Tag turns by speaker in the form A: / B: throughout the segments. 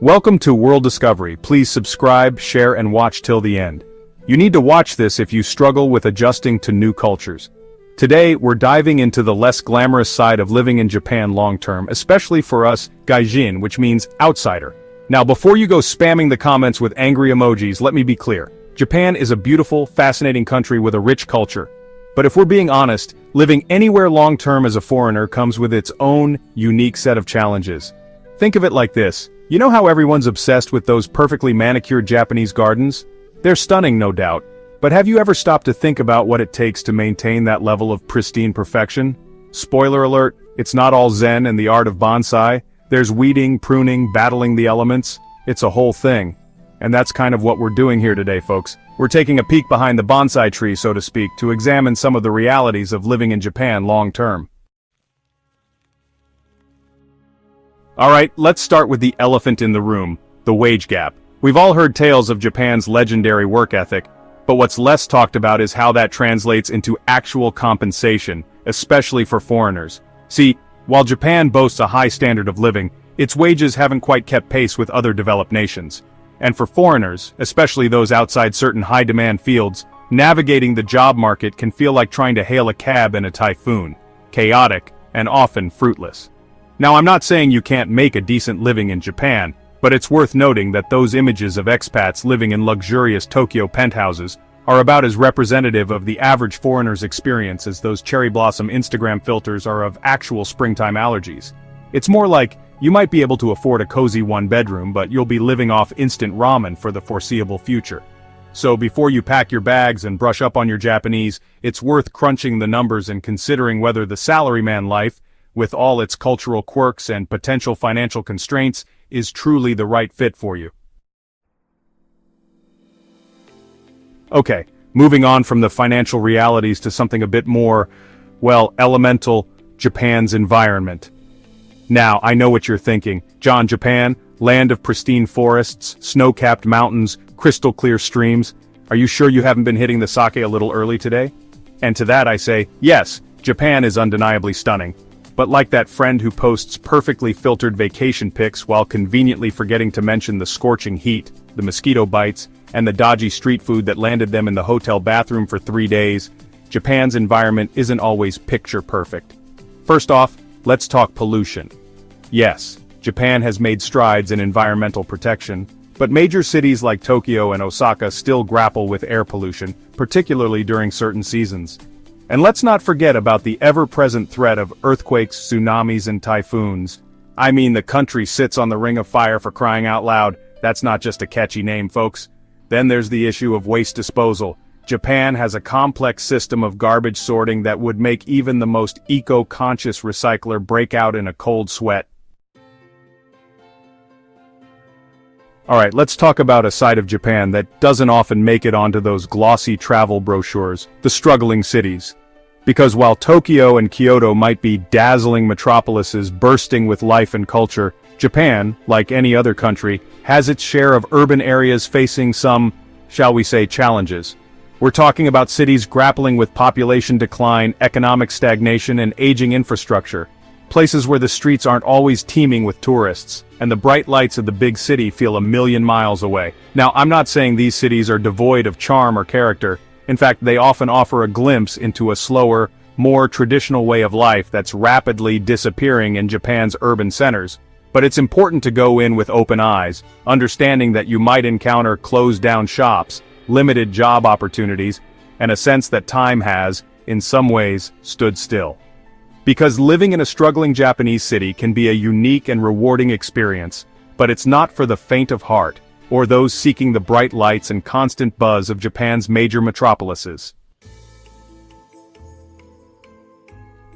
A: Welcome to World Discovery. Please subscribe, share, and watch till the end. You need to watch this if you struggle with adjusting to new cultures. Today, we're diving into the less glamorous side of living in Japan long-term, especially for us, gaijin, which means outsider. Now, before you go spamming the comments with angry emojis, let me be clear. Japan is a beautiful, fascinating country with a rich culture. But if we're being honest, living anywhere long-term as a foreigner comes with its own unique set of challenges. Think of it like this. You know how everyone's obsessed with those perfectly manicured Japanese gardens? They're stunning, no doubt. But have you ever stopped to think about what it takes to maintain that level of pristine perfection? Spoiler alert, it's not all zen and the art of bonsai. There's weeding, pruning, battling the elements. It's a whole thing. And that's kind of what we're doing here today, folks. We're taking a peek behind the bonsai tree, so to speak, to examine some of the realities of living in Japan long-term. Alright, let's start with the elephant in the room, the wage gap. We've all heard tales of Japan's legendary work ethic, but what's less talked about is how that translates into actual compensation, especially for foreigners. See, while Japan boasts a high standard of living, its wages haven't quite kept pace with other developed nations. And for foreigners, especially those outside certain high-demand fields, navigating the job market can feel like trying to hail a cab in a typhoon. Chaotic, and often fruitless. Now, I'm not saying you can't make a decent living in Japan, but it's worth noting that those images of expats living in luxurious Tokyo penthouses are about as representative of the average foreigner's experience as those cherry blossom Instagram filters are of actual springtime allergies. It's more like, you might be able to afford a cozy one-bedroom, but you'll be living off instant ramen for the foreseeable future. So before you pack your bags and brush up on your Japanese, it's worth crunching the numbers and considering whether the salaryman life, with all its cultural quirks and potential financial constraints, is truly the right fit for you. Okay, moving on from the financial realities to something a bit more, well, elemental, Japan's environment. Now, I know what you're thinking. John, Japan, land of pristine forests, snow-capped mountains, crystal-clear streams. Are you sure you haven't been hitting the sake a little early today? And to that I say, yes, Japan is undeniably stunning. But like that friend who posts perfectly filtered vacation pics while conveniently forgetting to mention the scorching heat, the mosquito bites, and the dodgy street food that landed them in the hotel bathroom for 3 days, Japan's environment isn't always picture perfect. First off, let's talk pollution. Yes, Japan has made strides in environmental protection, but major cities like Tokyo and Osaka still grapple with air pollution, particularly during certain seasons. And let's not forget about the ever-present threat of earthquakes, tsunamis, and typhoons. I mean, the country sits on the ring of fire, for crying out loud. That's not just a catchy name, folks. Then there's the issue of waste disposal. Japan has a complex system of garbage sorting that would make even the most eco-conscious recycler break out in a cold sweat. Alright, let's talk about a side of Japan that doesn't often make it onto those glossy travel brochures, the struggling cities. Because while Tokyo and Kyoto might be dazzling metropolises bursting with life and culture, Japan, like any other country, has its share of urban areas facing some, shall we say, challenges. We're talking about cities grappling with population decline, economic stagnation, and aging infrastructure. Places where the streets aren't always teeming with tourists, and the bright lights of the big city feel a million miles away. Now, I'm not saying these cities are devoid of charm or character. In fact, they often offer a glimpse into a slower, more traditional way of life that's rapidly disappearing in Japan's urban centers. But it's important to go in with open eyes, understanding that you might encounter closed-down shops, limited job opportunities, and a sense that time has, in some ways, stood still. Because living in a struggling Japanese city can be a unique and rewarding experience, but it's not for the faint of heart, or those seeking the bright lights and constant buzz of Japan's major metropolises.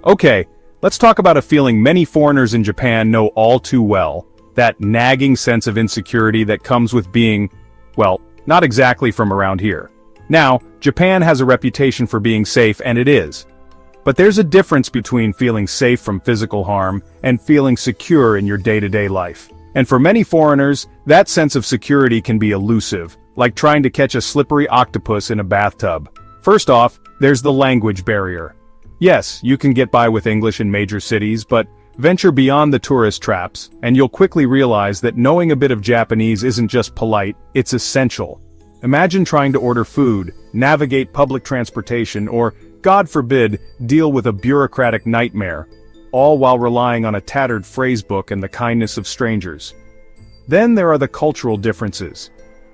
A: Okay, let's talk about a feeling many foreigners in Japan know all too well, that nagging sense of insecurity that comes with being, well, not exactly from around here. Now, Japan has a reputation for being safe, and it is. But there's a difference between feeling safe from physical harm and feeling secure in your day-to-day life. And for many foreigners, that sense of security can be elusive, like trying to catch a slippery octopus in a bathtub. First off, there's the language barrier. Yes, you can get by with English in major cities, but Venture beyond the tourist traps, and you'll quickly realize that knowing a bit of Japanese isn't just polite, it's essential. Imagine trying to order food, navigate public transportation, or, God forbid, deal with a bureaucratic nightmare, all while relying on a tattered phrasebook and the kindness of strangers. Then there are the cultural differences.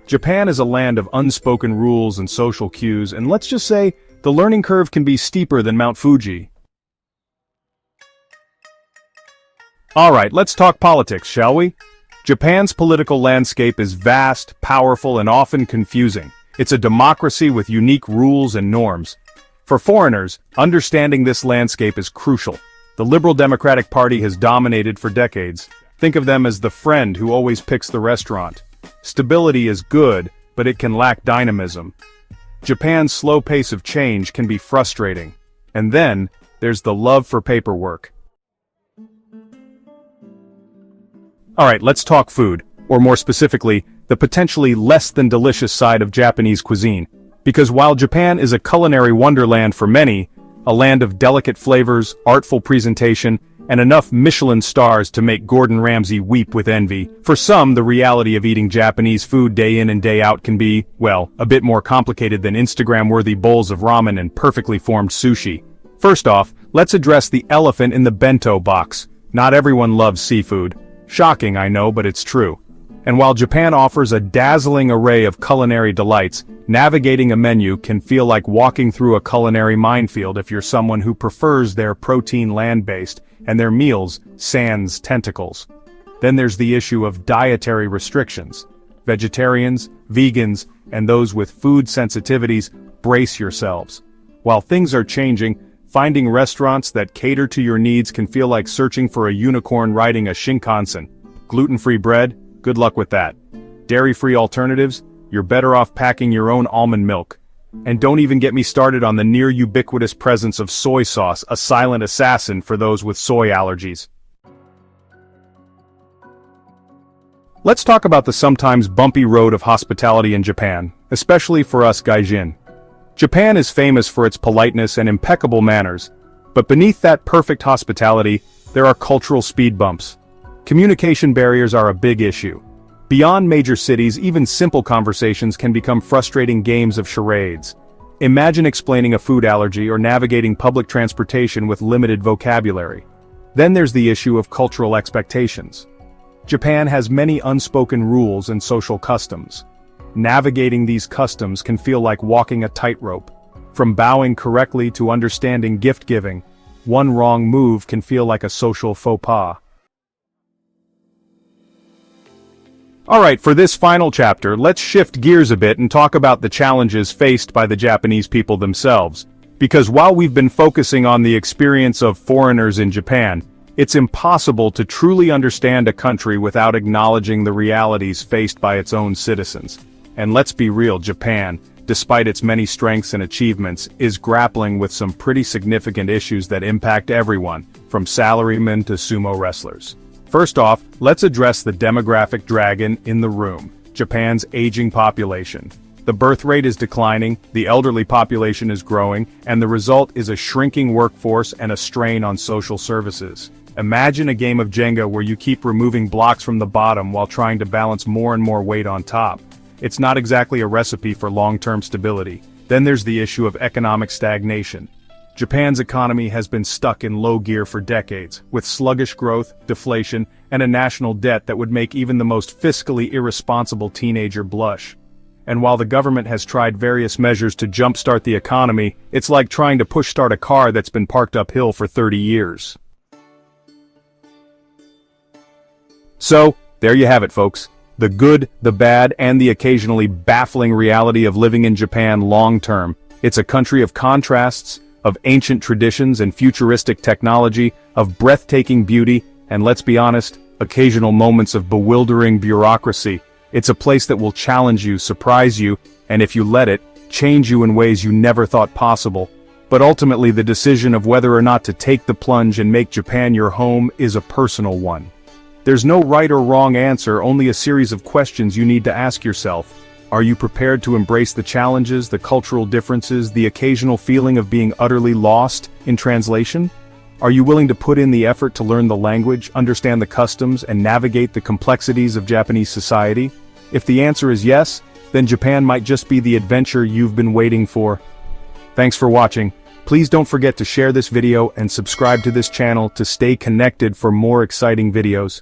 A: Japan is a land of unspoken rules and social cues, and let's just say, the learning curve can be steeper than Mount Fuji. Alright, let's talk politics, shall we? Japan's political landscape is vast, powerful, and often confusing. It's a democracy with unique rules and norms. For foreigners, understanding this landscape is crucial. The Liberal Democratic Party has dominated for decades. Think of them as the friend who always picks the restaurant. Stability is good, but it can lack dynamism. Japan's slow pace of change can be frustrating. And then, there's the love for paperwork. Alright, let's talk food, or more specifically, the potentially less than delicious side of Japanese cuisine. Because while Japan is a culinary wonderland for many, a land of delicate flavors, artful presentation, and enough Michelin stars to make Gordon Ramsay weep with envy, for some the reality of eating Japanese food day in and day out can be, well, a bit more complicated than Instagram-worthy bowls of ramen and perfectly formed sushi. First off, let's address the elephant in the bento box. Not everyone loves seafood. Shocking, I know, but it's true. And while Japan offers a dazzling array of culinary delights, navigating a menu can feel like walking through a culinary minefield if you're someone who prefers their protein land-based and their meals sans tentacles. Then there's the issue of dietary restrictions. Vegetarians, vegans, and those with food sensitivities, brace yourselves. While things are changing, finding restaurants that cater to your needs can feel like searching for a unicorn riding a Shinkansen. Gluten-free bread? Good luck with that. Dairy-free alternatives? You're better off packing your own almond milk. And don't even get me started on the near-ubiquitous presence of soy sauce, a silent assassin for those with soy allergies. Let's talk about the sometimes bumpy road of hospitality in Japan, especially for us gaijin. Japan is famous for its politeness and impeccable manners, but beneath that perfect hospitality, there are cultural speed bumps. Communication barriers are a big issue. Beyond major cities, even simple conversations can become frustrating games of charades. Imagine explaining a food allergy or navigating public transportation with limited vocabulary. Then there's the issue of cultural expectations. Japan has many unspoken rules and social customs. Navigating these customs can feel like walking a tightrope. From bowing correctly to understanding gift-giving, one wrong move can feel like a social faux pas. Alright, for this final chapter, let's shift gears a bit and talk about the challenges faced by the Japanese people themselves. Because while we've been focusing on the experience of foreigners in Japan, it's impossible to truly understand a country without acknowledging the realities faced by its own citizens. And let's be real, Japan, despite its many strengths and achievements, is grappling with some pretty significant issues that impact everyone, from salarymen to sumo wrestlers. First off, let's address the demographic dragon in the room, Japan's aging population. The birth rate is declining, the elderly population is growing, and the result is a shrinking workforce and a strain on social services. Imagine a game of Jenga where you keep removing blocks from the bottom while trying to balance more and more weight on top. It's not exactly a recipe for long-term stability. Then there's the issue of economic stagnation. Japan's economy has been stuck in low gear for decades, with sluggish growth, deflation, and a national debt that would make even the most fiscally irresponsible teenager blush. And while the government has tried various measures to jumpstart the economy, it's like trying to push-start a car that's been parked uphill for 30 years. So, there you have it, folks. The good, the bad, and the occasionally baffling reality of living in Japan long-term. It's a country of contrasts, of ancient traditions and futuristic technology, of breathtaking beauty, and let's be honest, occasional moments of bewildering bureaucracy. It's a place that will challenge you, surprise you, and if you let it, change you in ways you never thought possible. But ultimately, the decision of whether or not to take the plunge and make Japan your home is a personal one. There's no right or wrong answer, only a series of questions you need to ask yourself. Are you prepared to embrace the challenges, the cultural differences, the occasional feeling of being utterly lost in translation? Are you willing to put in the effort to learn the language, understand the customs, and navigate the complexities of Japanese society? If the answer is yes, then Japan might just be the adventure you've been waiting for. Thanks for watching. Please don't forget to share this video and subscribe to this channel to stay connected for more exciting videos.